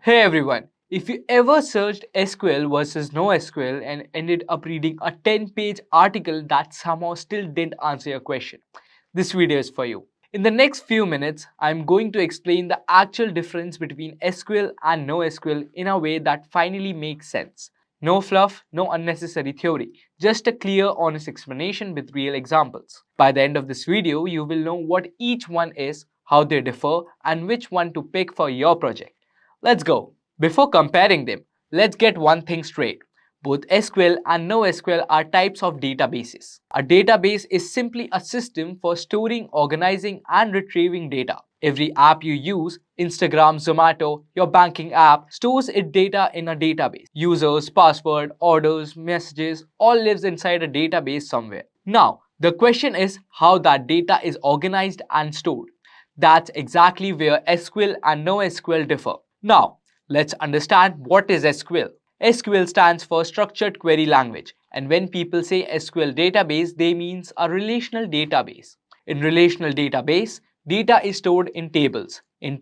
Hey everyone, if you ever searched SQL versus NoSQL and ended up reading a 10-page article that somehow still didn't answer your question, this video is for you. In the next few minutes, I'm going to explain the actual difference between SQL and NoSQL in a way that finally makes sense. No fluff, no unnecessary theory, just a clear, honest explanation with real examples. By the end of this video, you will know what each one is, how they differ, and which one to pick for your project. Let's go. Before comparing them, let's get one thing straight. Both SQL and NoSQL are types of databases. A database is simply a system for storing, organizing, and retrieving data. Every app you use, Instagram, Zomato, your banking app, stores its data in a database. Users, password, orders, messages, all lives inside a database somewhere. Now, the question is how that data is organized and stored. That's exactly where SQL and NoSQL differ. Now, let's understand what is SQL. SQL stands for Structured Query Language, and when people say SQL database, they mean a relational database. In relational database, data is stored in tables, in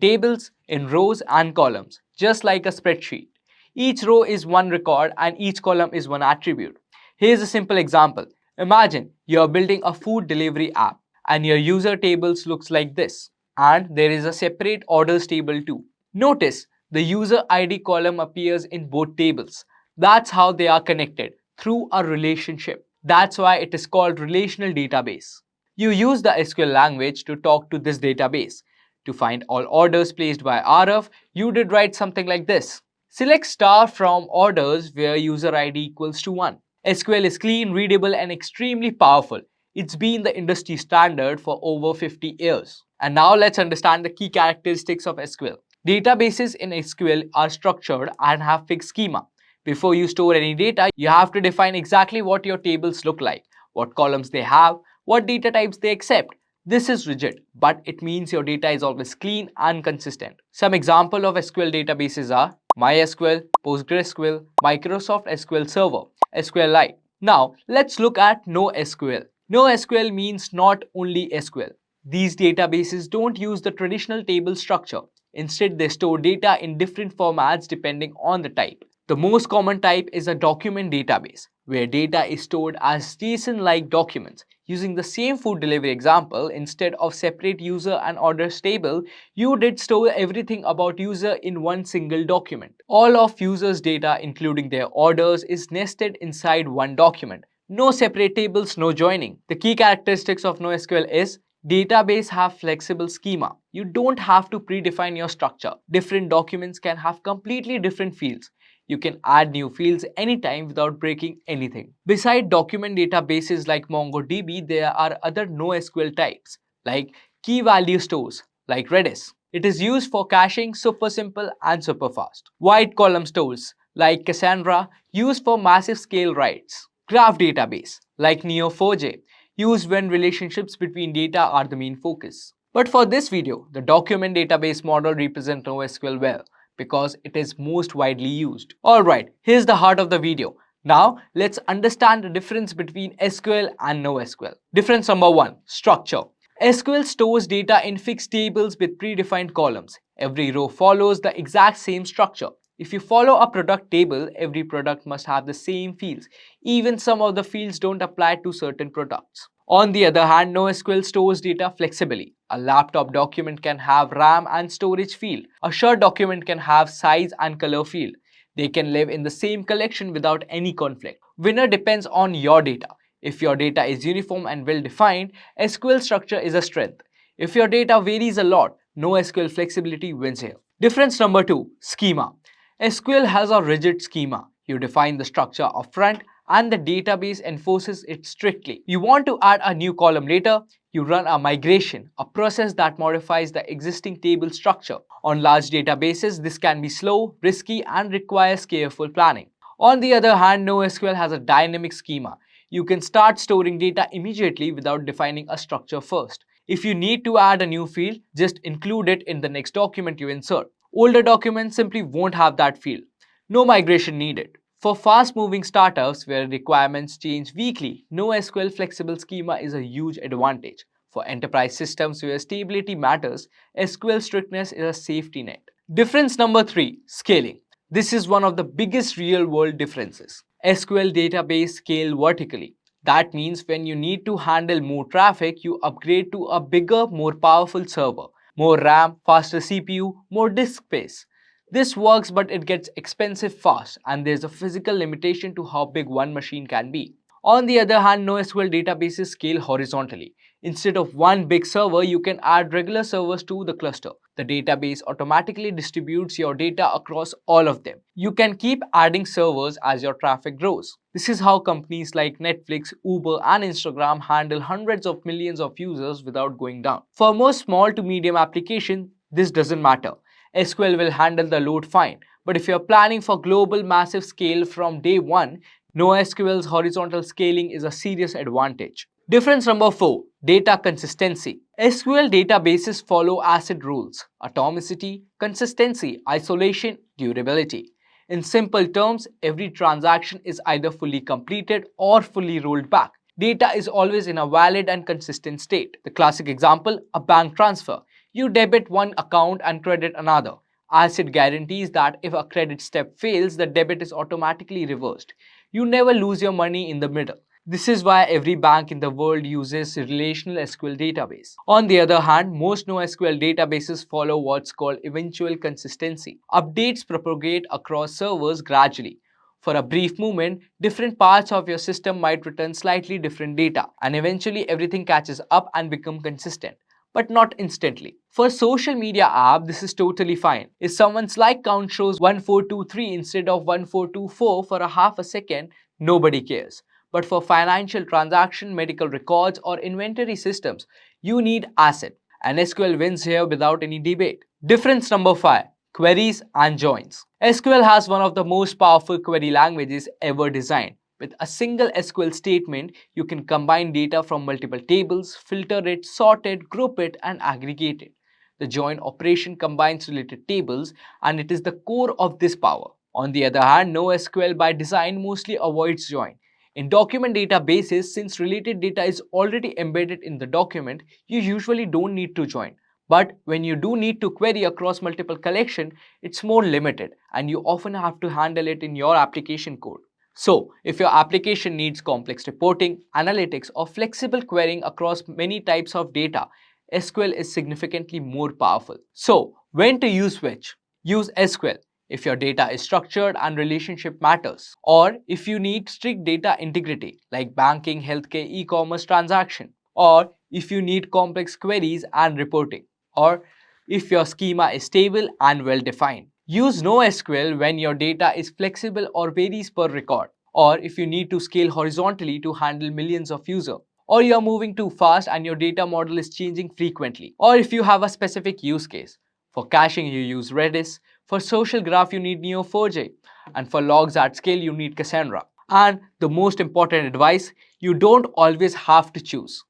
rows and columns, just like a spreadsheet. Each row is one record and each column is one attribute. Here's a simple example. Imagine you're building a food delivery app and your user tables looks like this, and there is a separate orders table too. Notice the user ID column appears in both tables. That's how they are connected, through a relationship. That's why it is called relational database. You use the SQL language to talk to this database. To find all orders placed by RF, you did write something like this. Select star from orders where user ID equals to 1. SQL is clean, readable, and extremely powerful. It's been the industry standard for over 50 years. And now let's understand the key characteristics of SQL. Databases in SQL are structured and have fixed schema. Before you store any data, you have to define exactly what your tables look like, what columns they have, what data types they accept. This is rigid, but it means your data is always clean and consistent. Some examples of SQL databases are MySQL, PostgreSQL, Microsoft SQL Server, SQLite. Now, let's look at NoSQL. NoSQL means not only SQL. These databases don't use the traditional table structure. Instead, they store data in different formats depending on the type. The most common type is a document database, where data is stored as JSON-like documents. Using the same food delivery example, instead of separate user and orders table, you did store everything about user in one single document. All of users' data, including their orders, is nested inside one document. No separate tables, no joining. The key characteristics of NoSQL is database have flexible schema. You don't have to predefine your structure. Different documents can have completely different fields. You can add new fields anytime without breaking anything. Besides document databases like MongoDB, there are other NoSQL types like key value stores like Redis. It is used for caching, super simple and super fast. Wide column stores like Cassandra, used for massive scale writes. Graph database like Neo4j, used when relationships between data are the main focus. But for this video, the document database model represents NoSQL well because it is most widely used. Alright, here's the heart of the video. Now, let's understand the difference between SQL and NoSQL. Difference number 1. Structure. SQL stores data in fixed tables with predefined columns. Every row follows the exact same structure. If you follow a product table, every product must have the same fields. Even some of the fields don't apply to certain products. On the other hand, NoSQL stores data flexibly. A laptop document can have RAM and storage field. A Word document can have size and color field. They can live in the same collection without any conflict. Winner depends on your data. If your data is uniform and well defined, SQL structure is a strength. If your data varies a lot, NoSQL flexibility wins here. Difference number 2. Schema. SQL has a rigid schema. You define the structure upfront and the database enforces it strictly. You want to add a new column later, you run a migration, a process that modifies the existing table structure. On large databases, this can be slow, risky, and requires careful planning. On the other hand, NoSQL has a dynamic schema. You can start storing data immediately without defining a structure first. If you need to add a new field, just include it in the next document you insert. Older documents simply won't have that field. No migration needed. For fast-moving startups where requirements change weekly, NoSQL flexible schema is a huge advantage. For enterprise systems where stability matters, SQL strictness is a safety net. Difference number 3, scaling. This is one of the biggest real-world differences. SQL database scale vertically. That means when you need to handle more traffic, you upgrade to a bigger, more powerful server. More RAM, faster CPU, more disk space. This works, but it gets expensive fast, and there's a physical limitation to how big one machine can be. On the other hand, NoSQL databases scale horizontally. Instead of one big server, you can add regular servers to the cluster. The database automatically distributes your data across all of them. You can keep adding servers as your traffic grows. This is how companies like Netflix, Uber, and Instagram handle hundreds of millions of users without going down. For most small to medium applications, this doesn't matter. SQL will handle the load fine. But if you're planning for global massive scale from day one, NoSQL's horizontal scaling is a serious advantage. Difference number 4, data consistency. SQL databases follow ACID rules: atomicity, consistency, isolation, durability. In simple terms, every transaction is either fully completed or fully rolled back. Data is always in a valid and consistent state. The classic example, a bank transfer. You debit one account and credit another. ACID guarantees that if a credit step fails, the debit is automatically reversed. You never lose your money in the middle. This is why every bank in the world uses a relational SQL database. On the other hand, most NoSQL databases follow what's called eventual consistency. Updates propagate across servers gradually. For a brief moment, different parts of your system might return slightly different data, and eventually everything catches up and becomes consistent, but not instantly. For a social media app, this is totally fine. If someone's like count shows 1423 instead of 1424 for a half a second, nobody cares. But for financial transaction, medical records, or inventory systems, you need ACID. And SQL wins here without any debate. Difference number 5, queries and joins. SQL has one of the most powerful query languages ever designed. With a single SQL statement, you can combine data from multiple tables, filter it, sort it, group it, and aggregate it. The join operation combines related tables, and it is the core of this power. On the other hand, NoSQL by design mostly avoids join. In document databases, since related data is already embedded in the document, you usually don't need to join. But when you do need to query across multiple collections, it's more limited, and you often have to handle it in your application code. So, if your application needs complex reporting, analytics, or flexible querying across many types of data, SQL is significantly more powerful. So, when to use which? Use SQL if your data is structured and relationship matters, or if you need strict data integrity like banking, healthcare, e-commerce transaction, or if you need complex queries and reporting, or if your schema is stable and well defined. Use NoSQL when your data is flexible or varies per record, or if you need to scale horizontally to handle millions of users, or you are moving too fast and your data model is changing frequently, or if you have a specific use case. For caching, you use Redis. For social graph, you need Neo4j. And for logs at scale, you need Cassandra. And the most important advice, you don't always have to choose.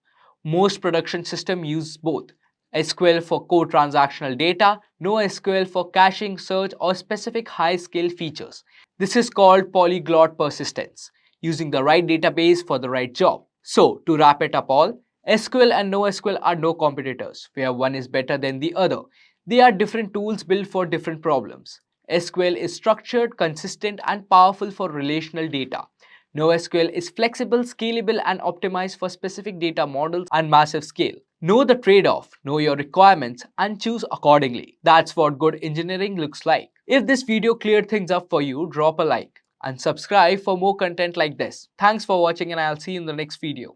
Most production systems use both. SQL for core transactional data, NoSQL for caching, search, or specific high-scale features. This is called polyglot persistence, using the right database for the right job. So, to wrap it up all, SQL and NoSQL are no competitors, where one is better than the other. They are different tools built for different problems. SQL is structured, consistent, and powerful for relational data. NoSQL is flexible, scalable, and optimized for specific data models and massive scale. Know the trade-off, know your requirements, and choose accordingly. That's what good engineering looks like. If this video cleared things up for you, drop a like and subscribe for more content like this. Thanks for watching, and I'll see you in the next video.